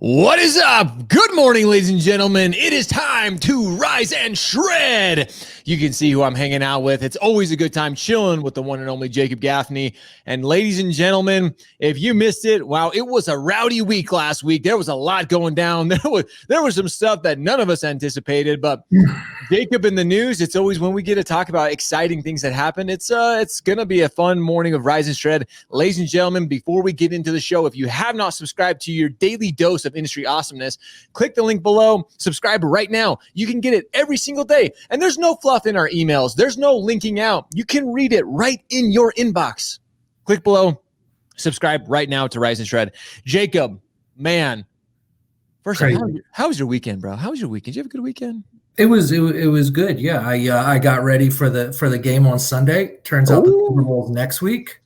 What is up? Good morning, ladies and gentlemen. It is time to rise and shred. You can see who I'm hanging out with. It's always a good time chilling with the one and only Jacob Gaffney. And ladies and gentlemen, if you missed it, wow, it was a rowdy week last week. There was a lot going down. There was some stuff that none of us anticipated, but Jacob in the news, it's always when we get to talk about exciting things that happen. It's going to be a fun morning of rise and shred. Ladies and gentlemen, before we get into the show, if you have not subscribed to your daily dose of industry awesomeness, click the link below, subscribe right now. You can get it every single day. And there's no fluff in our emails. There's no linking out. You can read it right in your inbox. Click below, subscribe right now to Rise and Shred. Jacob, man, first of all, how was your weekend, bro? How was your weekend? Did you have a good weekend? It was good. Yeah, I got ready for the game on Sunday. Turns out the Super Bowl's next week.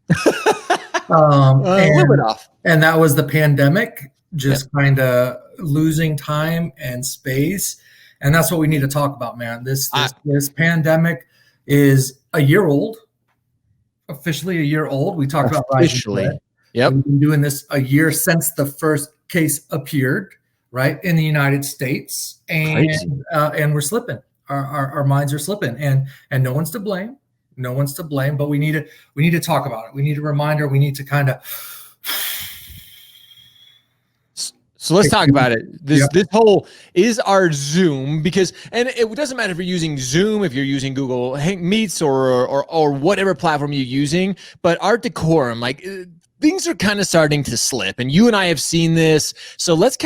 And that was the pandemic, just kind of losing time and space, and that's what we need to talk about, man. This pandemic is a year old, officially a year old. We talked about officially. Yep, we've been doing this a year since the first case appeared. Right in the United States, and we're slipping. Our minds are slipping, and no one's to blame. No one's to blame. But we need to talk about it. We need a reminder. We need to kind of. So let's talk about it. This whole is our Zoom, because, and it doesn't matter if you're using Zoom, if you're using Google Meets or whatever platform you're using, but our decorum, things are kind of starting to slip, and you and I have seen this. So let's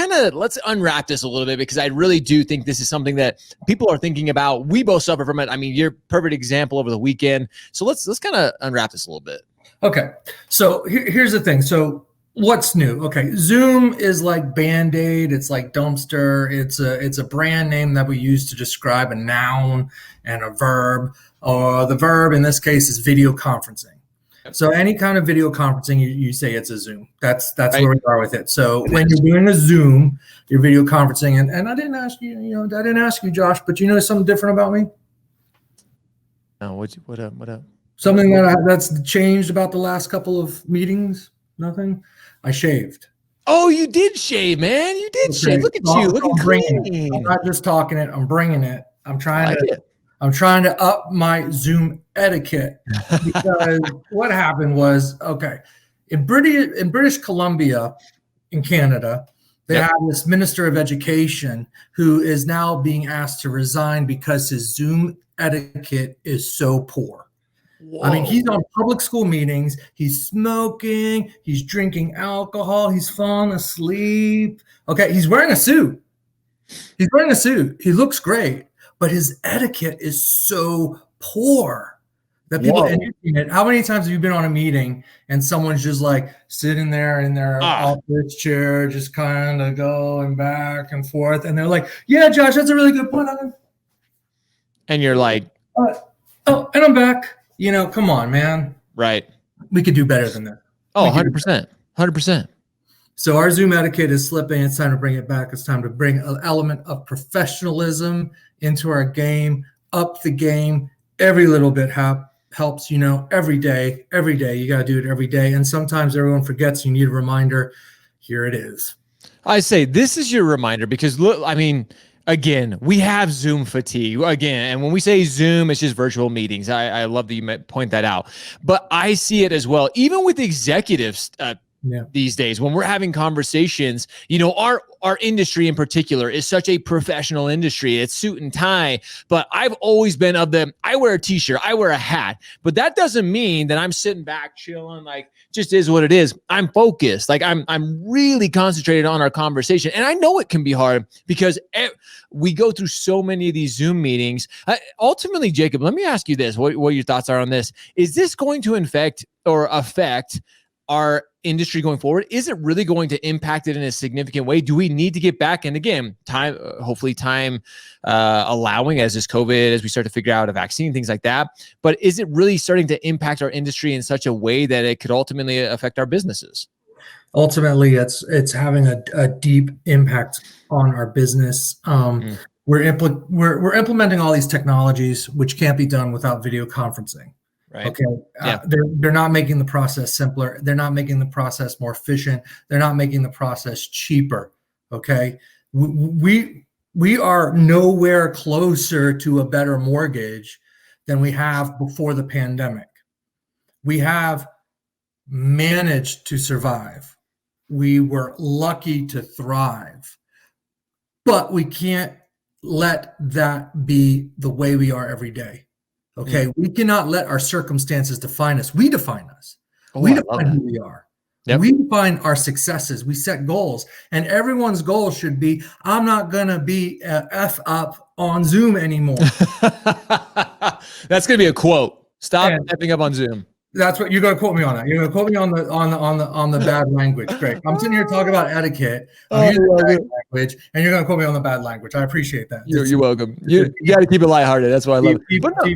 unwrap this a little bit, because I really do think this is something that people are thinking about. We both suffer from it. I mean, you're a perfect example over the weekend. So let's kind of unwrap this a little bit. Okay. So here's the thing. So what's new? Okay. Zoom is like Band-Aid. It's like dumpster. It's a brand name that we use to describe a noun and a verb, or the verb in this case is video conferencing. So any kind of video conferencing, you say it's a Zoom. That's right. Where we are with it. So when you're doing a Zoom, you're video conferencing, and I didn't ask you, I didn't ask you, Josh, but you know something different about me? No, what up? Something that's changed about the last couple of meetings? Nothing? I shaved. Oh, you did shave, man. You did shave. Look at you, looking clean. I'm not just talking it. I'm bringing it. I'm trying to up my Zoom etiquette, because what happened was, in British Columbia, in Canada, they have this minister of education who is now being asked to resign because his Zoom etiquette is so poor. Whoa. I mean, he's on public school meetings, he's smoking, he's drinking alcohol, he's falling asleep. Okay, he's wearing a suit. He looks great. But his etiquette is so poor that people. And you've seen it. How many times have you been on a meeting and someone's just like sitting there in their office chair, just kind of going back and forth, and they're like, "Yeah, Josh, that's a really good point." And you're like, and I'm back. Come on, man. Right. We could do better than that. Oh, 100%. So our Zoom etiquette is slipping. It's time to bring it back. It's time to bring an element of professionalism into our game, up the game. Every little bit helps, every day. You got to do it every day. And sometimes everyone forgets. You need a reminder. Here it is. I say this is your reminder, because look, I mean, again, we have Zoom fatigue again. And when we say Zoom, it's just virtual meetings. I love that you point that out. But I see it as well, even with executives these days, when we're having conversations, our industry in particular is such a professional industry. It's suit and tie, but I've always been I wear a t-shirt, I wear a hat, but that doesn't mean that I'm sitting back chilling, just is what it is. I'm focused. I'm really concentrated on our conversation. And I know it can be hard, because we go through so many of these Zoom meetings. Ultimately, Jacob, let me ask you this, what your thoughts are on this. Is this going to affect our industry going forward? Is it really going to impact it in a significant way? Do we need to get back? And again, hopefully time allowing, as we start to figure out a vaccine, things like that. But is it really starting to impact our industry in such a way that it could ultimately affect our businesses? Ultimately, it's having a deep impact on our business. We're implementing all these technologies, which can't be done without video conferencing. Right. Okay. They're not making the process simpler. They're not making the process more efficient. They're not making the process cheaper. Okay. We are nowhere closer to a better mortgage than we have before the pandemic. We have managed to survive. We were lucky to thrive, but we can't let that be the way we are every day. Okay. We cannot let our circumstances define us. We define us. We define who we are. Yep. We define our successes. We set goals, and everyone's goal should be, I'm not going to be F up on Zoom anymore. That's going to be a quote. Stop effing up on Zoom. That's what you're going to quote me on that. You're going to quote me on the bad language. Great. I'm sitting here talking about etiquette. I'm using the bad language, and you're going to quote me on the bad language. I appreciate that. You're welcome. You got to keep it lighthearted. That's why I love it. But no,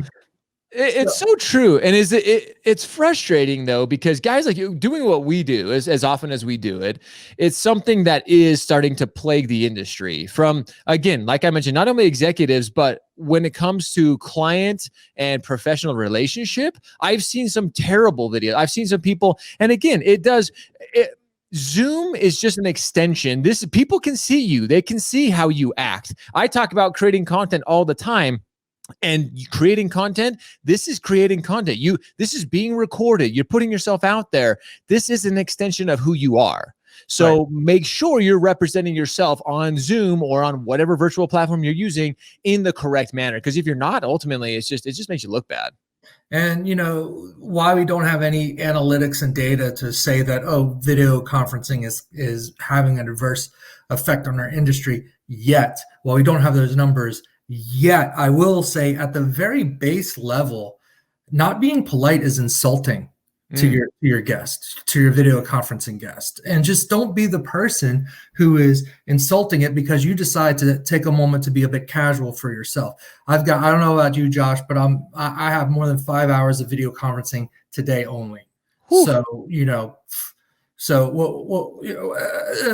it's so true. And it's frustrating though, because guys like you doing what we do as often as we do it, it's something that is starting to plague the industry from, again, like I mentioned, not only executives, but when it comes to client and professional relationship, I've seen some terrible videos. I've seen some people, and again, Zoom is just an extension. People can see you. They can see how you act. I talk about creating content all the time. And creating content, this is creating content. This is being recorded. You're putting yourself out there. This is an extension of who you are. So make sure you're representing yourself on Zoom or on whatever virtual platform you're using in the correct manner. Because if you're not, ultimately, it just makes you look bad. And why we don't have any analytics and data to say that, video conferencing is having an adverse effect on our industry yet. Well, we don't have those numbers. Yet, I will say at the very base level, not being polite is insulting to your guest, to your video conferencing guest. And just don't be the person who is insulting it because you decide to take a moment to be a bit casual for yourself. I don't know about you, Josh, but I have more than 5 hours of video conferencing today only. Whew. So,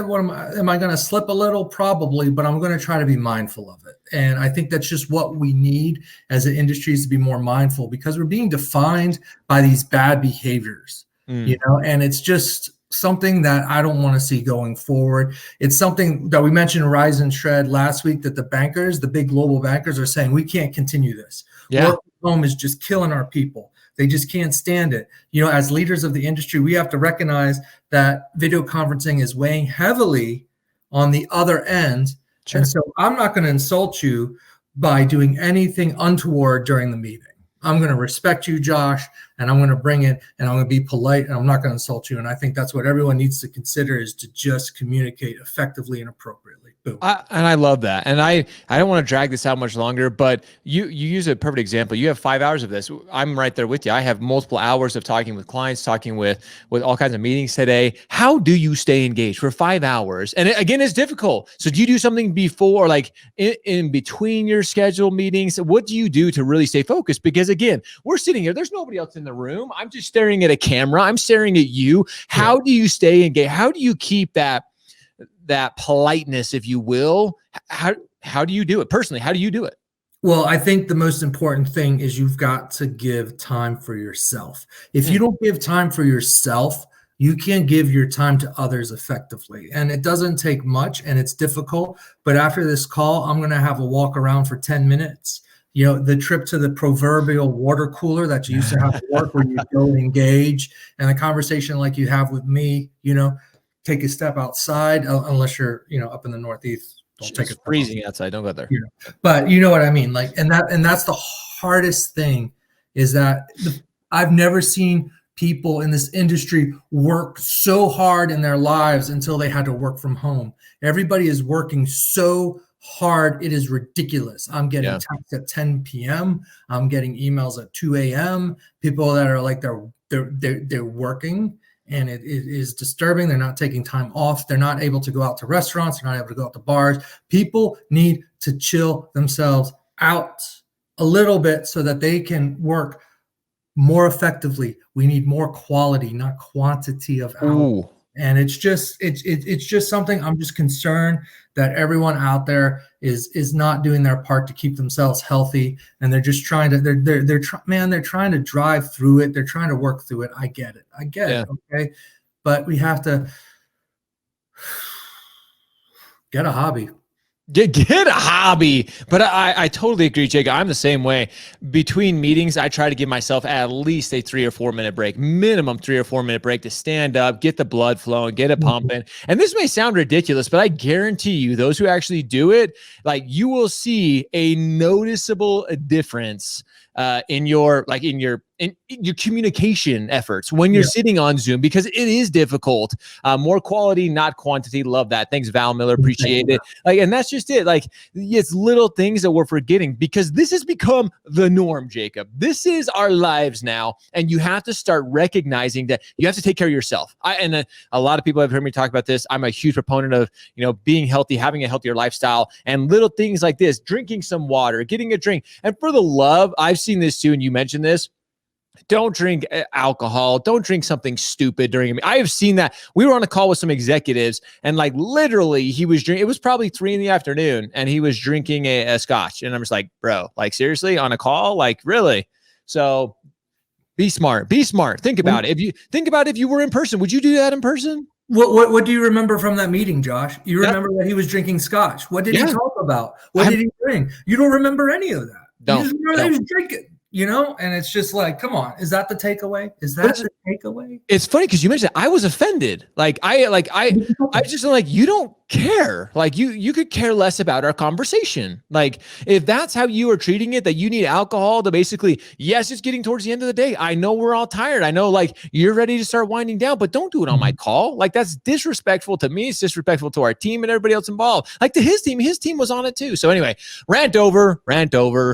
what am I going to slip a little? Probably, but I'm going to try to be mindful of it. And I think that's just what we need as an industry, is to be more mindful, because we're being defined by these bad behaviors, and it's just something that I don't want to see going forward. It's something that we mentioned in Rise and Shred last week, that the big global bankers are saying, we can't continue this. Yeah. Work from home is just killing our people. They just can't stand it. As leaders of the industry, we have to recognize that video conferencing is weighing heavily on the other end. Sure. And so I'm not going to insult you by doing anything untoward during the meeting. I'm going to respect you, Josh, and I'm going to bring it, and I'm going to be polite, and I'm not going to insult you. And I think that's what everyone needs to consider, is to just communicate effectively and appropriately. Boom. And I love that. And I don't want to drag this out much longer, but you use a perfect example. You have 5 hours of this. I'm right there with you. I have multiple hours of talking with clients, talking with all kinds of meetings today. How do you stay engaged for 5 hours? And again, it's difficult. So do you do something before, like in between your scheduled meetings? What do you do to really stay focused? Because again, we're sitting here. There's nobody else in the room. I'm just staring at a camera. I'm staring at you. How do you stay engaged? How do you keep that politeness, if you will? How do you do it personally? How do you do it? Well, I think the most important thing is you've got to give time for yourself. If you don't give time for yourself, you can't give your time to others effectively. And it doesn't take much, and it's difficult. But after this call, I'm going to have a walk around for 10 minutes. The trip to the proverbial water cooler that you used to have to work, where you go engage, and a conversation like you have with me, take a step outside, unless you're, up in the Northeast. Don't take it. It's freezing outside. Don't go there. But you know what I mean? And that's the hardest thing, is that I've never seen people in this industry work so hard in their lives until they had to work from home. Everybody is working so hard, it is ridiculous. I'm getting texts at 10 p.m. I'm getting emails at 2 a.m. People that are like they're working. And it is disturbing. They're not taking time off. They're not able to go out to restaurants. They're not able to go out to bars. People need to chill themselves out a little bit so that they can work more effectively. We need more quality, not quantity of output. And it's just something I'm just concerned that everyone out there is not doing their part to keep themselves healthy, and they're just trying to they're trying to drive through it. They're trying to work through it. I get it. Okay, but we have to Get a hobby. Get a hobby. But I totally agree, Jacob. I'm the same way. Between meetings, I try to give myself at least a 3 or 4 minute break, minimum 3 or 4 minute break to stand up, get the blood flowing, get it pumping. And this may sound ridiculous, but I guarantee you, those who actually do it, like you will see a noticeable difference in your communication efforts when you're sitting on Zoom, because it is difficult. More quality, not quantity. Love that. Thanks, Val Miller. Appreciate it. Like, and that's just it. Like, it's little things that we're forgetting because this has become the norm, Jacob. This is our lives now, and you have to start recognizing that you have to take care of yourself. A lot of people have heard me talk about this. I'm a huge proponent of being healthy, having a healthier lifestyle, and little things like this: drinking some water, getting a drink, and for the love, I've seen this too, and you mentioned this. Don't drink alcohol. Don't drink something stupid during a meeting. I have seen that. We were on a call with some executives, and like literally he was drinking. It was probably 3 p.m, and he was drinking a scotch. And I'm just like, bro, like seriously on a call? Like really? So be smart. Be smart. Think about it. If you were in person, would you do that in person? What do you remember from that meeting, Josh? You remember that he was drinking scotch. What did he talk about? What did he drink? You don't remember any of that. You just remember that he was drinking. And it's just like, come on, is that the takeaway? Is that the takeaway? It's funny because you mentioned I was offended. I just like, you don't care. Like you could care less about our conversation. Like if that's how you are treating it, that you need alcohol to basically, yes, it's getting towards the end of the day. I know we're all tired. I know like you're ready to start winding down, but don't do it on my call. Like that's disrespectful to me. It's disrespectful to our team and everybody else involved. Like to his team was on it too. So anyway, rant over.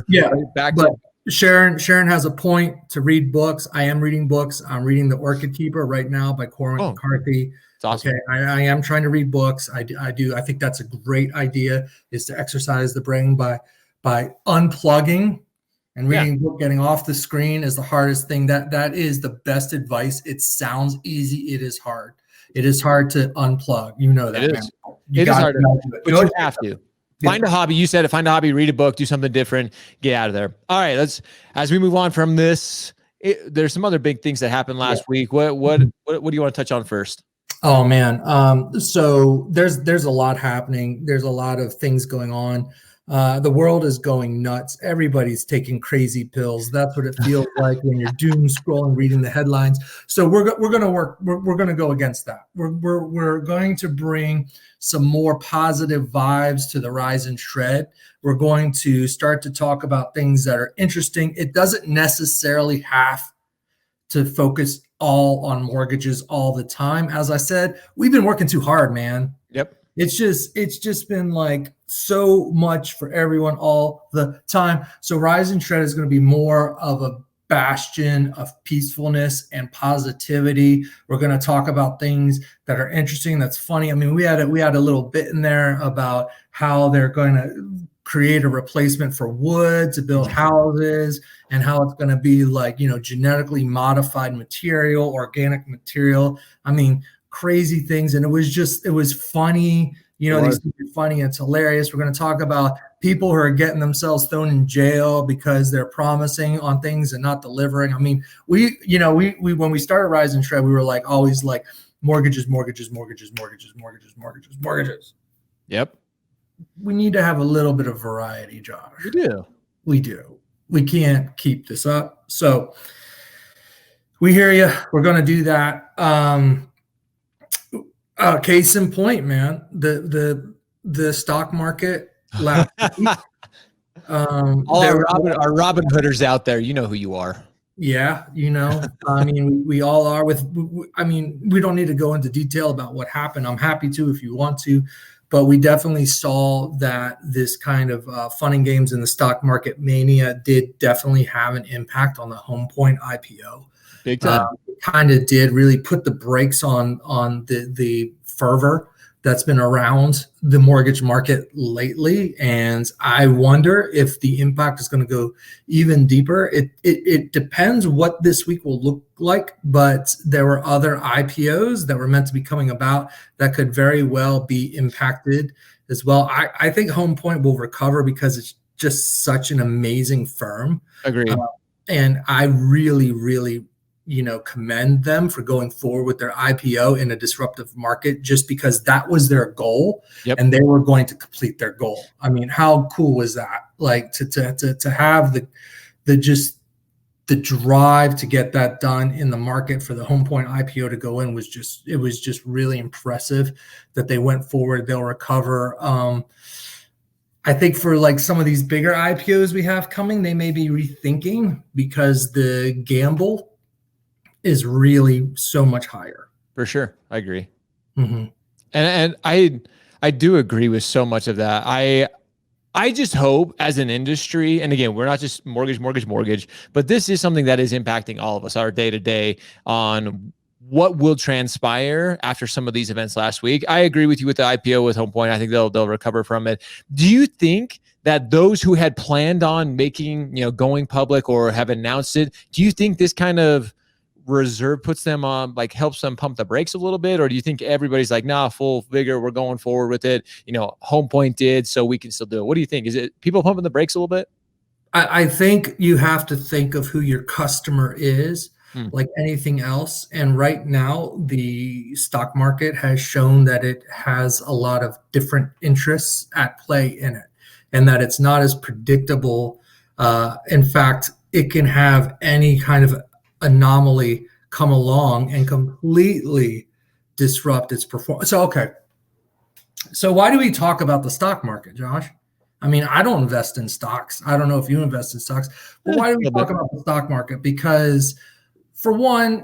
Yeah. Back to Sharon has a point to read books. I am reading books. I'm reading The Orchid Keeper right now by Cormac McCarthy. It's awesome. Okay, I am trying to read books. I do. I think that's a great idea, is to exercise the brain by unplugging and reading a book. Getting off the screen is the hardest thing. That is the best advice. It sounds easy. It is hard. It is hard to unplug. You know that. It is. It is hard, but you have to. Find a hobby. You said it. Find a hobby, read a book, do something different, get out of there. All right, as we move on from this, there's some other big things that happened last week. What do you want to touch on first? Oh man. So there's a lot happening. There's a lot of things going on. The world is going nuts. Everybody's taking crazy pills. That's what it feels like when you're doom scrolling, reading the headlines. So we're going to go against that. We're going to bring some more positive vibes to the Rise and Shred. We're going to start to talk about things that are interesting. It doesn't necessarily have to focus all on mortgages all the time. As I said, we've been working too hard, man. Yep. It's just been like so much for everyone all the time. So Rise and Shred is going to be more of a bastion of peacefulness and positivity. We're going to talk about things that are interesting, that's funny. I mean, we had a little bit in there about how they're going to create a replacement for wood to build houses, and how it's going to be like, genetically modified material, organic material. I mean, crazy things. And it was funny. These things are funny. It's hilarious. We're going to talk about people who are getting themselves thrown in jail because they're promising on things and not delivering. I mean, we when we started Rise and Shred, we were like always like mortgages. Yep. We need to have a little bit of variety, Josh. We do. We can't keep this up. So we hear you. We're going to do that. Case in point, man, the stock market last week. All our Robin Hooders out there, you know who you are. Yeah, I mean, we all are. We don't need to go into detail about what happened. I'm happy to if you want to, but we definitely saw that this kind of fun and games in the stock market mania did definitely have an impact on the Home Point IPO. Big time. Kind of did really put the brakes on the fervor that's been around the mortgage market lately. And I wonder if the impact is going to go even deeper. It depends what this week will look like, but there were other IPOs that were meant to be coming about that could very well be impacted as well. I think Home Point will recover because it's just such an amazing firm. Agreed. And I really, really commend them for going forward with their IPO in a disruptive market, just because that was their goal. Yep. And they were going to complete their goal. I mean, how cool was that? Like to have the drive to get that done in the market for the Home Point IPO to go in was just really impressive that they went forward. They'll recover. I think for like some of these bigger IPOs we have coming, they may be rethinking, because the gamble is really so much higher. For sure. I agree. Mm-hmm. And I do agree with so much of that. I just hope as an industry, and again, we're not just mortgage, but this is something that is impacting all of us, our day to day, on what will transpire after some of these events last week. I agree with you with the IPO with Home Point. I think they'll recover from it. Do you think that those who had planned on making, going public or have announced it, do you think this kind of reserve puts them on, like helps them pump the brakes a little bit? Or do you think everybody's like, nah, full vigor, we're going forward with it? Home Point did, so we can still do it. What do you think? Is it people pumping the brakes a little bit? I think you have to think of who your customer is, like anything else. And right now, the stock market has shown that it has a lot of different interests at play in it, and that it's not as predictable. In fact, it can have any kind of anomaly come along and completely disrupt its performance. So why do we talk about the stock market, Josh? I mean, I don't invest in stocks. I don't know if you invest in stocks, but why do we talk about the stock market? Because for one,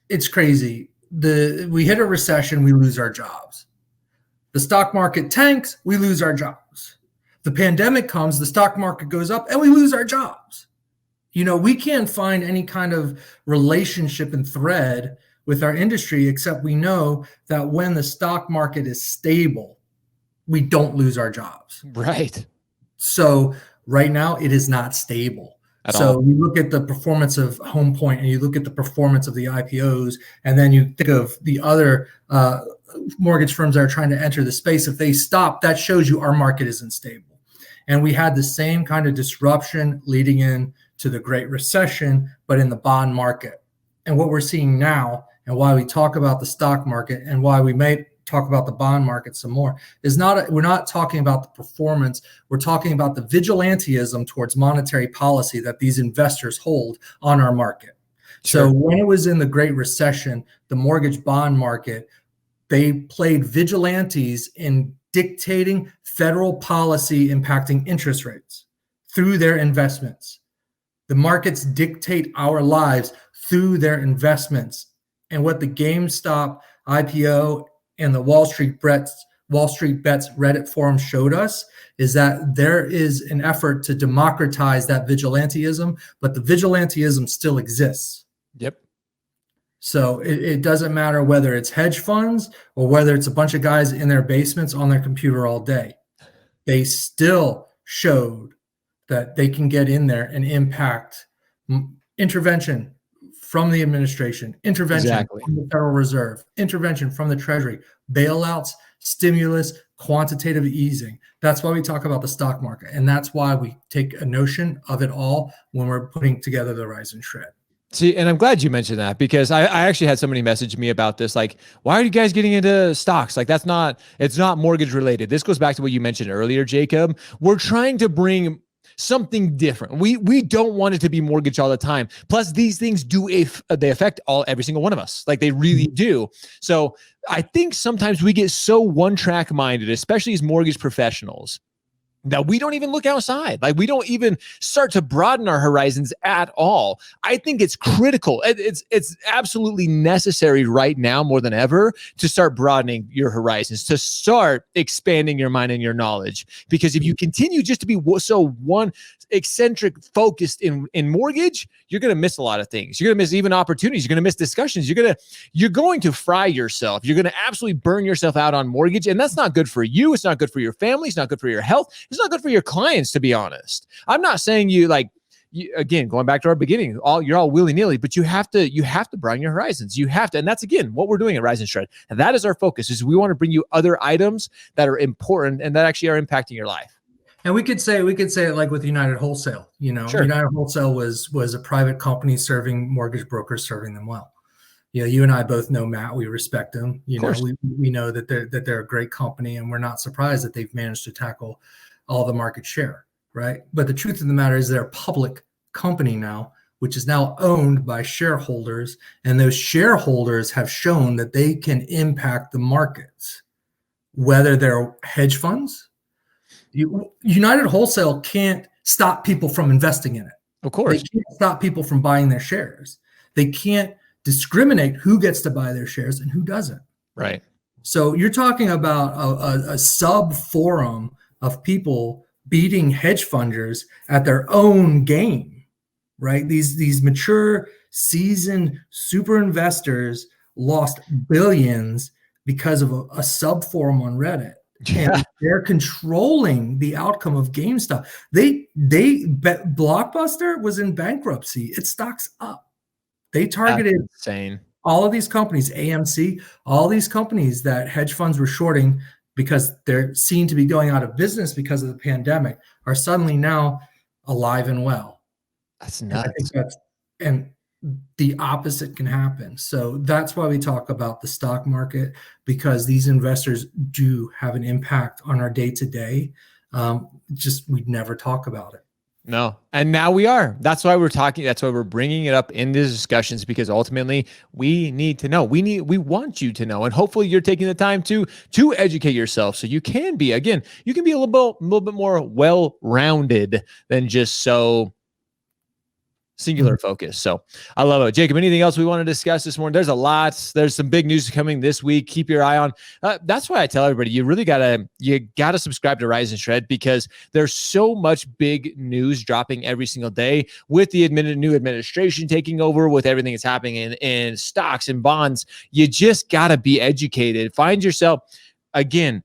it's crazy. We hit a recession, we lose our jobs. The stock market tanks, we lose our jobs. The pandemic comes, the stock market goes up, and we lose our jobs. We can't find any kind of relationship and thread with our industry, except we know that when the stock market is stable, we don't lose our jobs. Right. So right now it is not stable. So you look at the performance of Home Point and you look at the performance of the IPOs, and then you think of the other mortgage firms that are trying to enter the space. If they stop, that shows you our market isn't stable. And we had the same kind of disruption leading in to the Great Recession, but in the bond market. And what we're seeing now, and why we talk about the stock market and why we may talk about the bond market some more, is we're not talking about the performance. We're talking about the vigilantism towards monetary policy that these investors hold on our market. Sure. So when it was in the Great Recession, the mortgage bond market, they played vigilantes in dictating federal policy impacting interest rates through their investments. The markets dictate our lives through their investments. And what the GameStop IPO and the Wall Street Bets Reddit forum showed us is that there is an effort to democratize that vigilantism, but the vigilantism still exists. Yep. So it doesn't matter whether it's hedge funds or whether it's a bunch of guys in their basements on their computer all day. They still showed that they can get in there and impact intervention from the administration, intervention from the Federal Reserve, intervention from the Treasury, bailouts, stimulus, quantitative easing. That's why we talk about the stock market. And that's why we take a notion of it all when we're putting together the Rise and Shred. See, and I'm glad you mentioned that, because I actually had somebody message me about this. Like, why are you guys getting into stocks? Like, it's not mortgage related. This goes back to what you mentioned earlier, Jacob. We're trying to bring something different. We don't want it to be mortgage all the time. Plus, these things they affect every single one of us. Like, they really do. So I think sometimes we get so one-track minded, especially as mortgage professionals, that we don't even look outside. Like, we don't even start to broaden our horizons at all. I think it's critical. It's absolutely necessary right now more than ever to start broadening your horizons, to start expanding your mind and your knowledge. Because if you continue just to be so one eccentric focused in mortgage, you're going to miss a lot of things. You're going to miss even opportunities. You're going to miss discussions. You're going to fry yourself. You're going to absolutely burn yourself out on mortgage. And that's not good for you. It's not good for your family. It's not good for your health. It's not good for your clients, to be honest. I'm not saying again, going back to our beginning, you're all willy-nilly, but you have to broaden your horizons. You have to, and that's again what we're doing at Rise and Shred. And that is our focus, is we want to bring you other items that are important and that actually are impacting your life. And we could say it like with United Wholesale. Sure. United Wholesale was a private company serving mortgage brokers, serving them well. You and I both know Matt. We respect him. We know that they're a great company, and we're not surprised that they've managed to tackle all the market share, right? But the truth of the matter is they're a public company now, which is now owned by shareholders, and those shareholders have shown that they can impact the markets, whether they're hedge funds. United Wholesale can't stop people from investing in it. Of course. They can't stop people from buying their shares. They can't discriminate who gets to buy their shares and who doesn't. Right. So you're talking about a sub forum of people beating hedge funders at their own game, right? These mature, seasoned super investors lost billions because of a sub forum on Reddit. Yeah. And they're controlling the outcome of GameStop. Blockbuster was in bankruptcy. Its stock's up. They targeted insane. All of these companies, AMC, all these companies that hedge funds were shorting because they're seen to be going out of business because of the pandemic, are suddenly now alive and well. That's nuts. And the opposite can happen. So that's why we talk about the stock market, because these investors do have an impact on our day-to-day. Just we'd never talk about it. No. And now we are. That's why we're talking. That's why we're bringing it up in these discussions, because ultimately we need to know. We want you to know. And hopefully you're taking the time to educate yourself so you can be, again, you can be a little bit more well-rounded than just so singular focus. So I love it. Jacob, anything else we want to discuss this morning? There's a lot. There's some big news coming this week. Keep your eye on. That's why I tell everybody, you gotta subscribe to Rise and Shred, because there's so much big news dropping every single day with the new administration taking over, with everything that's happening in stocks and bonds. You just gotta be educated. Find yourself, again,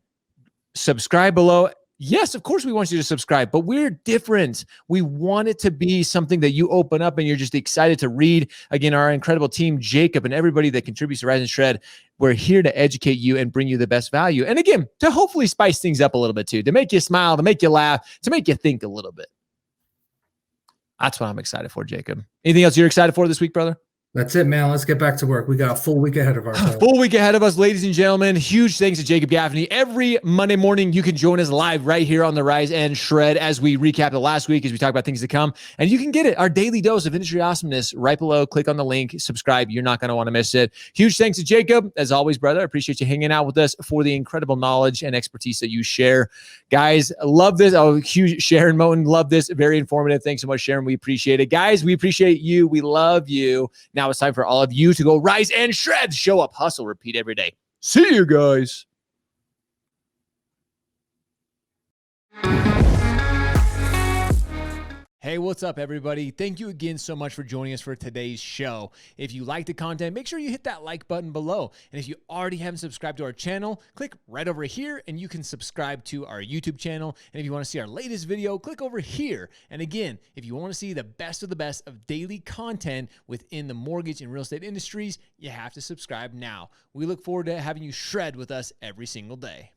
subscribe below. Yes, of course we want you to subscribe, but we're different. We want it to be something that you open up and you're just excited to read. Again, our incredible team, Jacob, and everybody that contributes to Rise and Shred, we're here to educate you and bring you the best value. And again, to hopefully spice things up a little bit too, to make you smile, to make you laugh, to make you think a little bit. That's what I'm excited for, Jacob. Anything else you're excited for this week, brother? That's it, man. Let's get back to work. We got a full week ahead of ourselves. Full week ahead of us, ladies and gentlemen. Huge thanks to Jacob Gaffney. Every Monday morning, you can join us live right here on the Rise and Shred as we recap the last week, as we talk about things to come. And you can get it, our daily dose of industry awesomeness, right below. Click on the link, subscribe. You're not going to want to miss it. Huge thanks to Jacob. As always, brother, I appreciate you hanging out with us for the incredible knowledge and expertise that you share. Guys, love this. Oh, huge. Sharon Moten, love this. Very informative. Thanks so much, Sharon. We appreciate it. Guys, we appreciate you. We love you. Now it's time for all of you to go rise and shred, show up, hustle, repeat every day. See you guys. Hey, what's up, everybody? Thank you again so much for joining us for today's show. If you like the content, make sure you hit that like button below. And if you already haven't subscribed to our channel, click right over here and you can subscribe to our YouTube channel. And if you want to see our latest video, click over here. And again, if you want to see the best of the best of daily content within the mortgage and real estate industries, you have to subscribe now. We look forward to having you shred with us every single day.